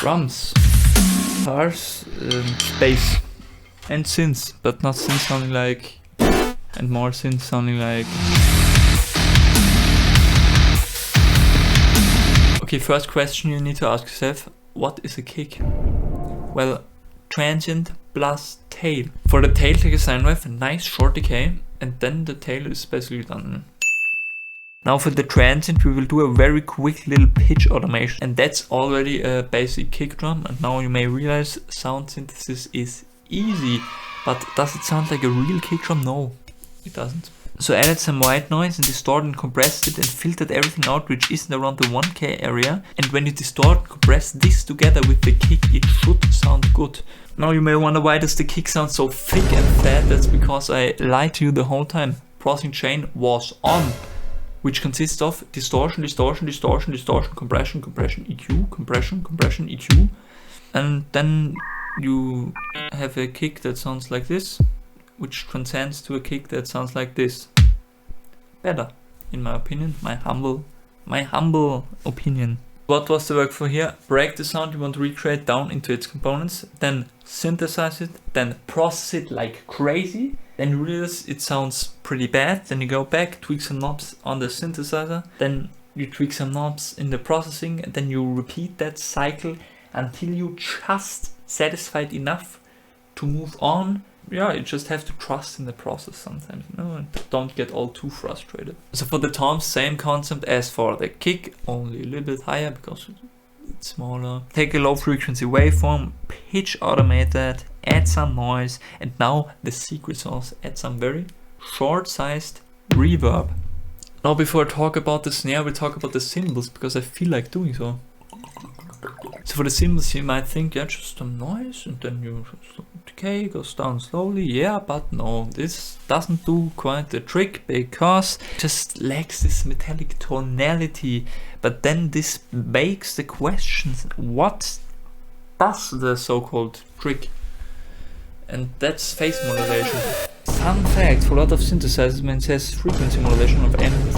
Drums, guitars, bass, and synths, but not synths sounding like, and more synths sounding like. Okay, first question you need to ask yourself, what is a kick? Well, transient plus tail. For the tail, take a sine wave, a nice short decay, and then the tail is basically done. Now for the transient, we will do a very quick little pitch automation, and that's already a basic kick drum. And now you may realize sound synthesis is easy, but does it sound like a real kick drum? No, it doesn't. So added some white noise and distorted and compressed it and filtered everything out which isn't around the 1K area. And when you distort and compress this together with the kick, it should sound good. Now you may wonder, why does the kick sound so thick and fat? That's because I lied to you the whole time. Processing chain was on, which consists of distortion, distortion, distortion, distortion, compression, compression, EQ, compression, compression, EQ. And then you have a kick that sounds like this, which transcends to a kick that sounds like this. Better, in my opinion, my humble opinion. What was the work for here? Break the sound you want to recreate down into its components, then synthesize it, then process it like crazy, then you realize it sounds pretty bad, then you go back, tweak some knobs on the synthesizer, then you tweak some knobs in the processing, and then you repeat that cycle until you just satisfied enough to move on. Yeah, you just have to trust in the process sometimes, you know, and don't get all too frustrated. So for the toms, same concept as for the kick, only a little bit higher because it's smaller. Take a low frequency waveform, pitch automate that, add some noise, and now the secret sauce, add some very short-sized reverb. Now before I talk about the snare, we talk about the cymbals, because I feel like doing so. So for the cymbals, you might think, yeah, just some noise, and then you decay, goes down slowly. Yeah, but no, this doesn't do quite the trick, because it just lacks this metallic tonality. But then this begs the question, what does the so-called trick? And that's phase modulation. Fun fact, for a lot of synthesizers, when it says frequency modulation of M or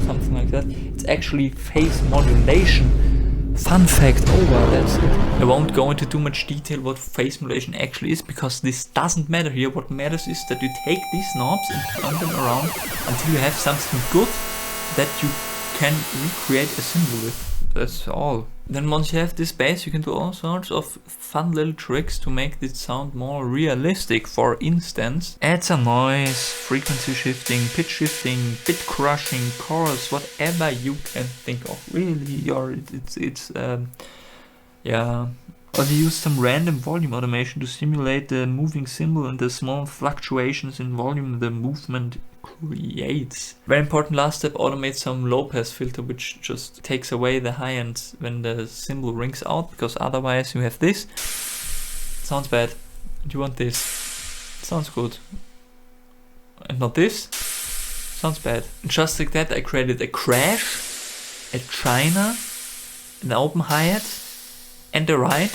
something like that, it's actually phase modulation. Fun fact over, that's it. I won't go into too much detail what phase modulation actually is, because this doesn't matter here. What matters is that you take these knobs and turn them around until you have something good that you can recreate a cymbal with. That's all. Then once you have this bass, you can do all sorts of fun little tricks to make this sound more realistic. For instance, add some noise, frequency shifting, pitch shifting, bit crushing, chorus, whatever you can think of. Really, yeah. Or you use some random volume automation to simulate the moving cymbal and the small fluctuations in volume the movement creates. Very important last step, automate some low pass filter, which just takes away the high end when the cymbal rings out, because otherwise you have this. Sounds bad. And you want this. Sounds good. And not this. Sounds bad. And just like that, I created a crash, a china, an open hi-hat, and a ride,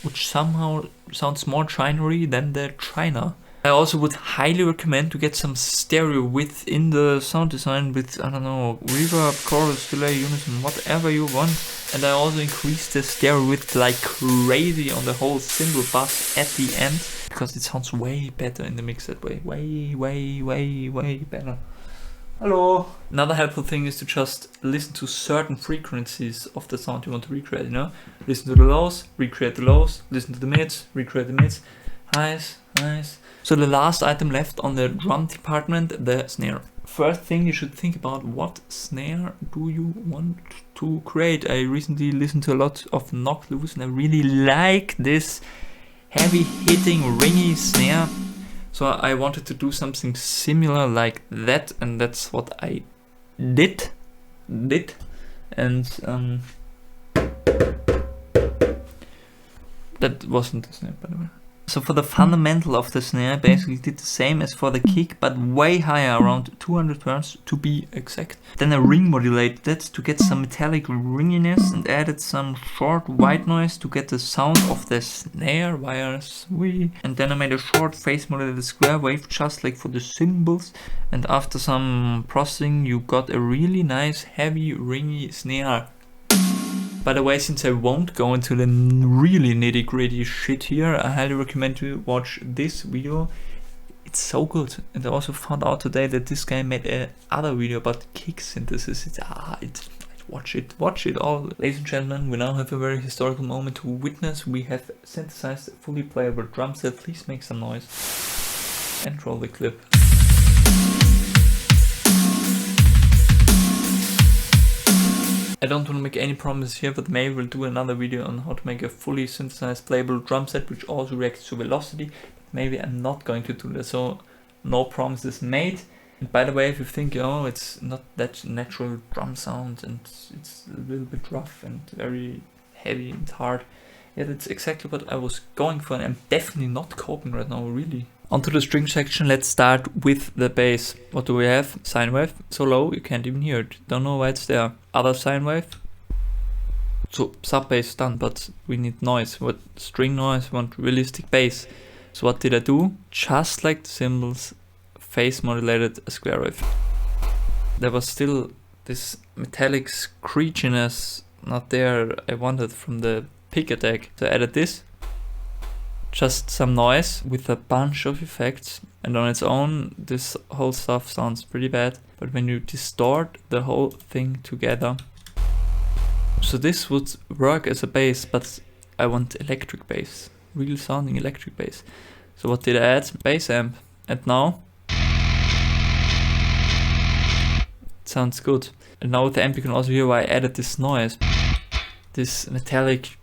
which somehow sounds more chinery than the china. I also would highly recommend to get some stereo within the sound design with, I don't know, reverb, chorus, delay, unison, whatever you want. And I also increased the stereo width like crazy on the whole cymbal bus at the end, because it sounds way better in the mix that way. Way better. Hello! Another helpful thing is to just listen to certain frequencies of the sound you want to recreate, you know? Listen to the lows, recreate the lows, listen to the mids, recreate the mids, highs, highs. So the last item left on the drum department, the snare. First thing you should think about, what snare do you want to create? I recently listened to a lot of Knocked Loose and I really like this heavy hitting ringy snare. So I wanted to do something similar like that, and that's what I did. And that wasn't the snare, by the way. So for the fundamental of the snare, I basically did the same as for the kick, but way higher, around 200 Hz to be exact. Then I ring modulated that to get some metallic ringiness and added some short white noise to get the sound of the snare wires. And then I made a short phase modulated square wave just like for the cymbals. And after some processing, you got a really nice heavy ringy snare. By the way, since I won't go into the really nitty gritty shit here, I highly recommend you watch this video. It's so good. And I also found out today that this guy made a other video about kick synthesis. Watch it all. Ladies and gentlemen, we now have a very historical moment to witness. We have synthesized a fully playable drum set. Please make some noise and roll the clip. I don't want to make any promises here, but maybe we'll do another video on how to make a fully synthesized playable drum set which also reacts to velocity. Maybe I'm not going to do that, so no promises made. And by the way, if you think, oh, it's not that natural drum sound and it's a little bit rough and very heavy and hard, yeah, that's exactly what I was going for, and I'm definitely not coping right now, really. Onto the string section, let's start with the bass. What do we have? Sine wave, so low you can't even hear it. Don't know why it's there. Other sine wave. So sub bass done, but we need noise. What string noise? We want realistic bass. So what did I do? Just like the cymbals, phase modulated a square wave. There was still this metallic screechiness not there I wanted from the pick attack. So I added this. Just some noise with a bunch of effects, and on its own this whole stuff sounds pretty bad, but when you distort the whole thing together, so this would work as a bass, but I want electric bass, real sounding electric bass. So what did I add? Bass amp, and now it sounds good. And now with the amp you can also hear why I added this noise, this metallic.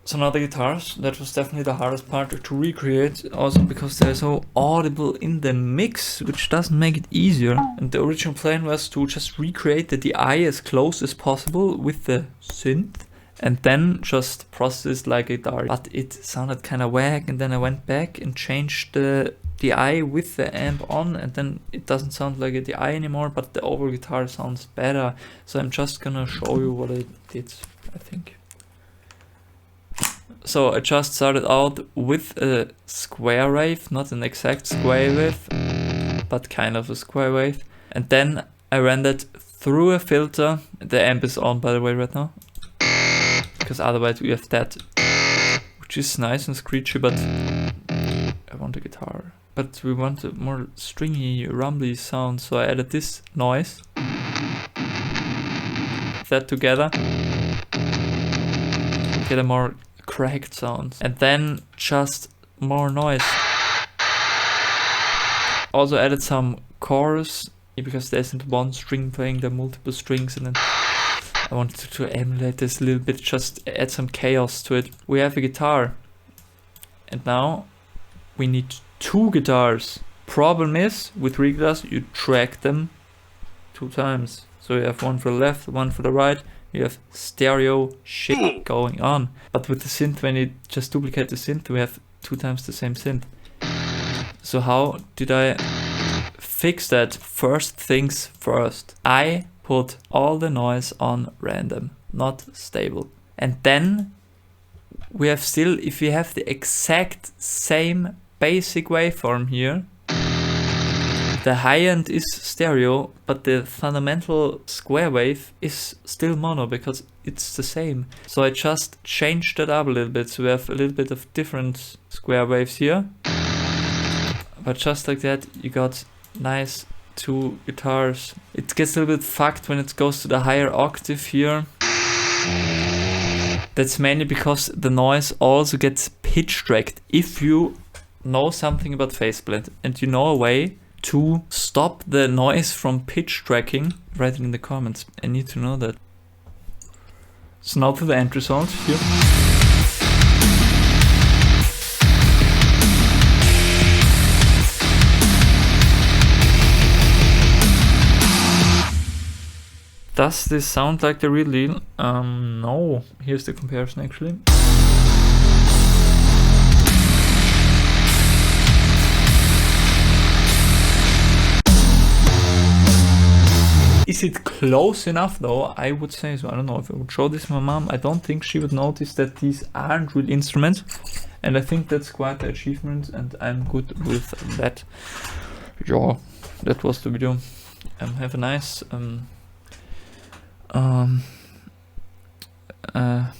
So now the guitars, that was definitely the hardest part to recreate, also because they're so audible in the mix, which doesn't make it easier. And the original plan was to just recreate the DI as close as possible with the synth, and then just process like a guitar. But it sounded kind of whack, and then I went back and changed the DI with the amp on, and then it doesn't sound like a DI anymore, but the overall guitar sounds better. So I'm just gonna show you what I did, I think. So I just started out with a square wave, not an exact square wave, but kind of a square wave. And then I ran that through a filter. The amp is on, by the way, right now, because otherwise we have that, which is nice and screechy, but I want a guitar. But we want a more stringy, rumbly sound, so I added this noise. That together, get a more cracked sound, and then just more noise. Also added some chorus, because there isn't one string playing, there are multiple strings, and then I wanted to emulate this a little bit, just add some chaos to it. We have a guitar, and now we need two guitars. Problem is, with three guitars you track them 2 times, so you have one for the left, one for the right. You have stereo shit going on. But with the synth, when you just duplicate the synth, we have 2 times the same synth. So how did I fix that? First things first. I put all the noise on random, not stable. And then we have still, if we have the exact same basic waveform here, the high end is stereo, but the fundamental square wave is still mono because it's the same. So I just changed that up a little bit, so we have a little bit of different square waves here. But just like that, you got nice 2 guitars. It gets a little bit fucked when it goes to the higher octave here. That's mainly because the noise also gets pitch tracked. If you know something about phase blend and you know a way to stop the noise from pitch tracking, write it in the comments. I need to know that. So now to the end result here. Does this sound like the real deal? No. Here's the comparison actually. Is it close enough though? I would say so. I don't know if I would show this to my mom. I don't think she would notice that these aren't real instruments. And I think that's quite the achievement, and I'm good with that. Yeah, that was the video. Have a nice Yeah,